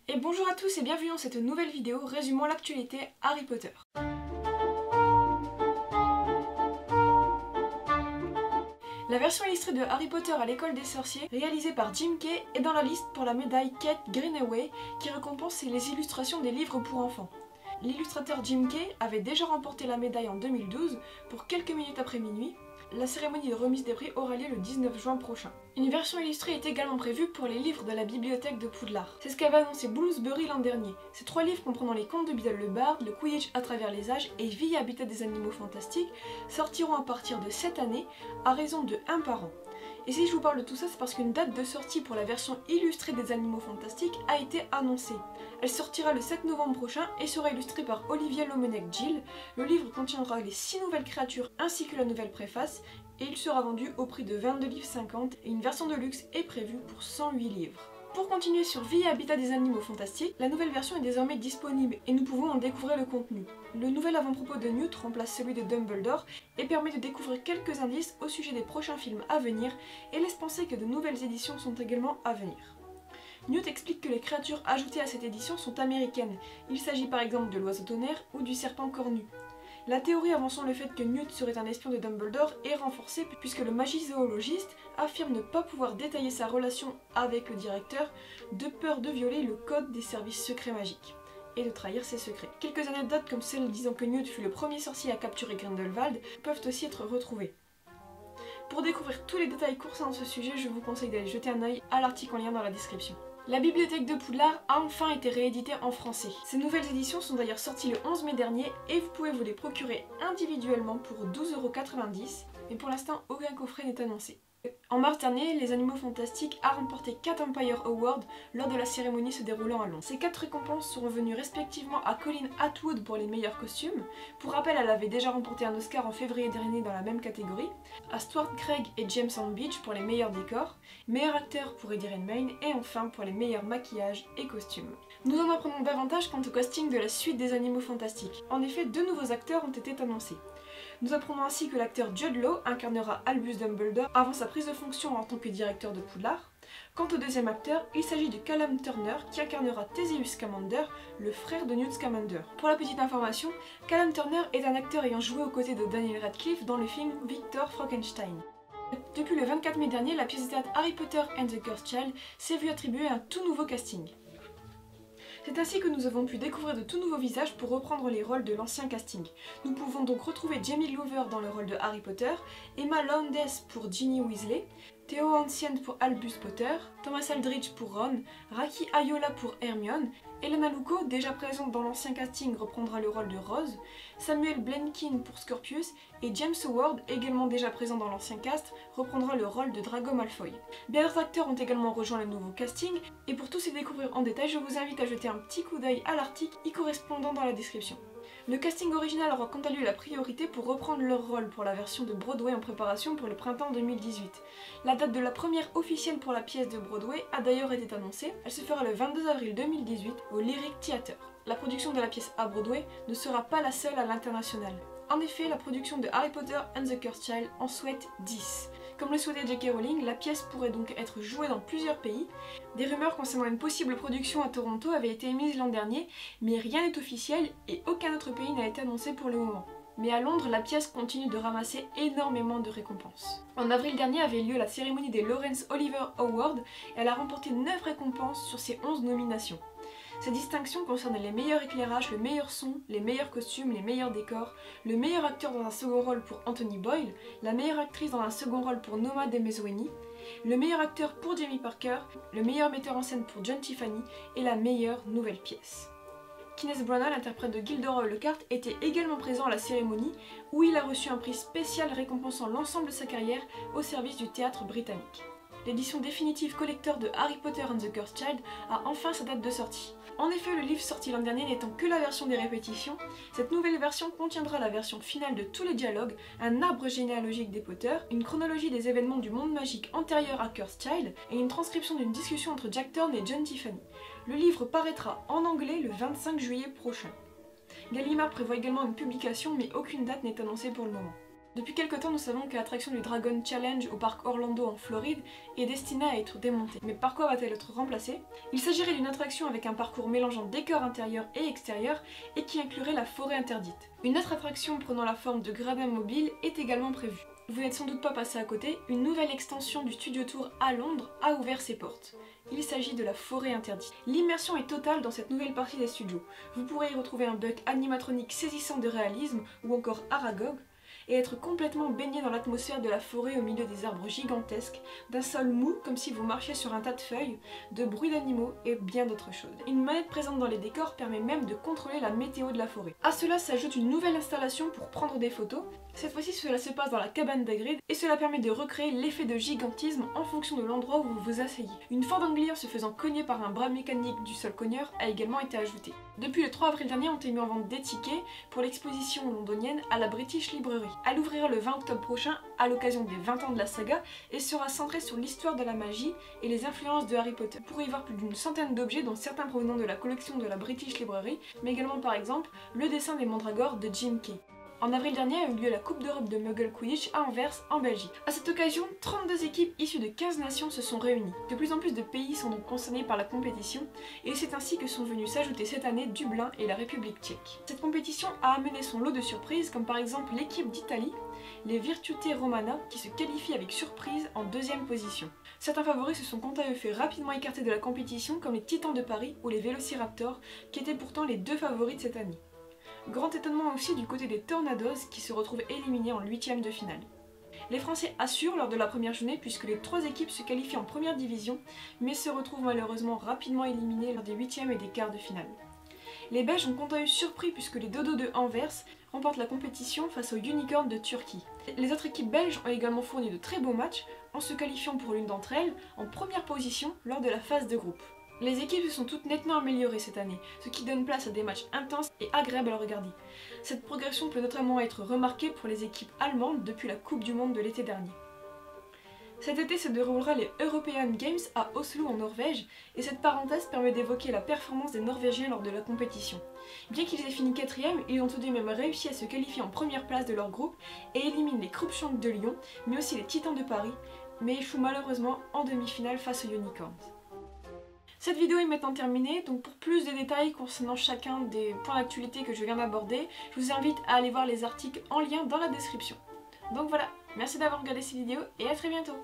Et bonjour à tous et bienvenue dans cette nouvelle vidéo résumant l'actualité Harry Potter. La version illustrée de Harry Potter à l'école des sorciers, réalisée par Jim Kay, est dans la liste pour la médaille Kate Greenaway qui récompense les illustrations des livres pour enfants. L'illustrateur Jim Kay avait déjà remporté la médaille en 2012 pour quelques minutes après minuit. La cérémonie de remise des prix aura lieu le 19 juin prochain. Une version illustrée est également prévue pour les livres de la bibliothèque de Poudlard. C'est ce qu'avait annoncé Bloomsbury l'an dernier. Ces 3 livres comprenant les contes de Biddle le Bard, le Quidditch à travers les âges et Vie et habitat des animaux fantastiques sortiront à partir de cette année à raison de 1 par an. Et si je vous parle de tout ça, c'est parce qu'une date de sortie pour la version illustrée des Animaux Fantastiques a été annoncée. Elle sortira le 7 novembre prochain et sera illustrée par Olivier Lomenec-Gill. Le livre contiendra les 6 nouvelles créatures ainsi que la nouvelle préface et il sera vendu au prix de 22,50 livres et une version de luxe est prévue pour 108 livres. Pour continuer sur Vie et habitat des animaux fantastiques, la nouvelle version est désormais disponible et nous pouvons en découvrir le contenu. Le nouvel avant-propos de Newt remplace celui de Dumbledore et permet de découvrir quelques indices au sujet des prochains films à venir et laisse penser que de nouvelles éditions sont également à venir. Newt explique que les créatures ajoutées à cette édition sont américaines. Il s'agit par exemple de l'oiseau tonnerre ou du serpent cornu. La théorie avançant le fait que Newt serait un espion de Dumbledore est renforcée puisque le magizoologiste affirme ne pas pouvoir détailler sa relation avec le directeur de peur de violer le code des services secrets magiques et de trahir ses secrets. Quelques anecdotes comme celle disant que Newt fut le premier sorcier à capturer Grindelwald peuvent aussi être retrouvées. Pour découvrir tous les détails concernant ce sujet, je vous conseille d'aller jeter un œil à l'article en lien dans la description. La bibliothèque de Poudlard a enfin été rééditée en français. Ces nouvelles éditions sont d'ailleurs sorties le 11 mai dernier et vous pouvez vous les procurer individuellement pour 12,90 €, mais pour l'instant aucun coffret n'est annoncé. En mars dernier, les Animaux Fantastiques a remporté 4 Empire Awards lors de la cérémonie se déroulant à Londres. Ces 4 récompenses seront venues respectivement à Colin Atwood pour les meilleurs costumes. Pour rappel, elle avait déjà remporté un Oscar en février dernier dans la même catégorie. À Stuart Craig et James Beach pour les meilleurs décors, meilleur acteur pour Eddie Redmayne et enfin pour les meilleurs maquillages et costumes. Nous en apprenons davantage quant au casting de la suite des Animaux Fantastiques. En effet, 2 nouveaux acteurs ont été annoncés. Nous apprenons ainsi que l'acteur Jude Law incarnera Albus Dumbledore avant sa prise de fonction en tant que directeur de Poudlard. Quant au deuxième acteur, il s'agit de Callum Turner qui incarnera Theseus Scamander, le frère de Newt Scamander. Pour la petite information, Callum Turner est un acteur ayant joué aux côtés de Daniel Radcliffe dans le film Victor Frankenstein. Depuis le 24 mai dernier, la pièce de théâtre Harry Potter and the Cursed Child s'est vue attribuer un tout nouveau casting. C'est ainsi que nous avons pu découvrir de tout nouveaux visages pour reprendre les rôles de l'ancien casting. Nous pouvons donc retrouver Jamie Glover dans le rôle de Harry Potter, Emma Lowndes pour Ginny Weasley, Theo Ancient pour Albus Potter, Thomas Aldridge pour Ron, Raki Ayola pour Hermione, Elena Luco, déjà présente dans l'ancien casting, reprendra le rôle de Rose, Samuel Blenkin pour Scorpius et James Howard, également déjà présent dans l'ancien cast, reprendra le rôle de Drago Malfoy. Bien d'autres acteurs ont également rejoint le nouveau casting et pour tous les découvrir en détail, je vous invite à jeter un petit coup d'œil à l'article y correspondant dans la description. Le casting original aura quant à lui la priorité pour reprendre leur rôle pour la version de Broadway en préparation pour le printemps 2018. La date de la première officielle pour la pièce de Broadway a d'ailleurs été annoncée. Elle se fera le 22 avril 2018 au Lyric Theatre. La production de la pièce à Broadway ne sera pas la seule à l'international. En effet, la production de Harry Potter and the Cursed Child en souhaite 10. Comme le souhaitait J.K. Rowling, la pièce pourrait donc être jouée dans plusieurs pays. Des rumeurs concernant une possible production à Toronto avaient été émises l'an dernier, mais rien n'est officiel et aucun autre pays n'a été annoncé pour le moment. Mais à Londres, la pièce continue de ramasser énormément de récompenses. En avril dernier avait lieu la cérémonie des Laurence Olivier Awards et elle a remporté 9 récompenses sur ses 11 nominations. Ces distinctions concernent les meilleurs éclairages, le meilleur son, les meilleurs costumes, les meilleurs décors, le meilleur acteur dans un second rôle pour Anthony Boyle, la meilleure actrice dans un second rôle pour Noma Dumezweni, le meilleur acteur pour Jamie Parker, le meilleur metteur en scène pour John Tiffany et la meilleure nouvelle pièce. Kenneth Branagh, l'interprète de Gilderoy Lockhart, était également présent à la cérémonie où il a reçu un prix spécial récompensant l'ensemble de sa carrière au service du théâtre britannique. L'édition définitive collector de Harry Potter and the Cursed Child a enfin sa date de sortie. En effet, le livre sorti l'an dernier n'étant que la version des répétitions, cette nouvelle version contiendra la version finale de tous les dialogues, un arbre généalogique des Potter, une chronologie des événements du monde magique antérieur à Cursed Child et une transcription d'une discussion entre Jack Thorne et John Tiffany. Le livre paraîtra en anglais le 25 juillet prochain. Gallimard prévoit également une publication mais aucune date n'est annoncée pour le moment. Depuis quelque temps, nous savons que l'attraction du Dragon Challenge au parc Orlando en Floride est destinée à être démontée. Mais par quoi va-t-elle être remplacée? Il s'agirait d'une attraction avec un parcours mélangeant décors intérieurs et extérieurs et qui inclurait la forêt interdite. Une autre attraction prenant la forme de gradins mobiles est également prévue. Vous n'êtes sans doute pas passé à côté, une nouvelle extension du Studio Tour à Londres a ouvert ses portes. Il s'agit de la forêt interdite. L'immersion est totale dans cette nouvelle partie des studios. Vous pourrez y retrouver un Buck animatronique saisissant de réalisme ou encore Aragog, et être complètement baigné dans l'atmosphère de la forêt au milieu des arbres gigantesques, d'un sol mou comme si vous marchiez sur un tas de feuilles, de bruits d'animaux et bien d'autres choses. Une manette présente dans les décors permet même de contrôler la météo de la forêt. À cela s'ajoute une nouvelle installation pour prendre des photos. Cette fois-ci cela se passe dans la cabane d'Hagrid et cela permet de recréer l'effet de gigantisme en fonction de l'endroit où vous vous asseyez. Une Ford Anglia se faisant cogner par un bras mécanique du sol cogneur a également été ajoutée. Depuis le 3 avril dernier, on a mis en vente des tickets pour l'exposition londonienne à la British Library. Elle ouvrira le 20 octobre prochain à l'occasion des 20 ans de la saga et sera centrée sur l'histoire de la magie et les influences de Harry Potter. Vous pourrez y voir plus d'une centaine d'objets dont certains provenant de la collection de la British Library, mais également par exemple le dessin des mandragores de Jim Kay. En avril dernier a eu lieu la Coupe d'Europe de Muggle Quidditch à Anvers, en Belgique. À cette occasion, 32 équipes issues de 15 nations se sont réunies. De plus en plus de pays sont donc concernés par la compétition, et c'est ainsi que sont venus s'ajouter cette année Dublin et la République tchèque. Cette compétition a amené son lot de surprises, comme par exemple l'équipe d'Italie, les Virtute Romana, qui se qualifient avec surprise en deuxième position. Certains favoris se sont quant à eux fait rapidement écarter de la compétition, comme les Titans de Paris ou les Vélociraptors, qui étaient pourtant les deux favoris de cette année. Grand étonnement aussi du côté des Tornadoes qui se retrouvent éliminés en 8e de finale. Les Français assurent lors de la première journée puisque les 3 équipes se qualifient en première division mais se retrouvent malheureusement rapidement éliminés lors des 8e et des quarts de finale. Les Belges ont quant à eux surpris puisque les Dodos de Anvers remportent la compétition face aux Unicorns de Turquie. Les autres équipes belges ont également fourni de très beaux matchs en se qualifiant pour l'une d'entre elles en première position lors de la phase de groupe. Les équipes se sont toutes nettement améliorées cette année, ce qui donne place à des matchs intenses et agréables à regarder. Cette progression peut notamment être remarquée pour les équipes allemandes depuis la Coupe du Monde de l'été dernier. Cet été se déroulera les European Games à Oslo en Norvège, et cette parenthèse permet d'évoquer la performance des Norvégiens lors de la compétition. Bien qu'ils aient fini 4e, ils ont tout de même réussi à se qualifier en première place de leur groupe et éliminent les Cruikshank de Lyon, mais aussi les Titans de Paris, mais échouent malheureusement en demi-finale face aux Unicorns. Cette vidéo est maintenant terminée, donc pour plus de détails concernant chacun des points d'actualité que je viens d'aborder, je vous invite à aller voir les articles en lien dans la description. Donc voilà, merci d'avoir regardé cette vidéo et à très bientôt.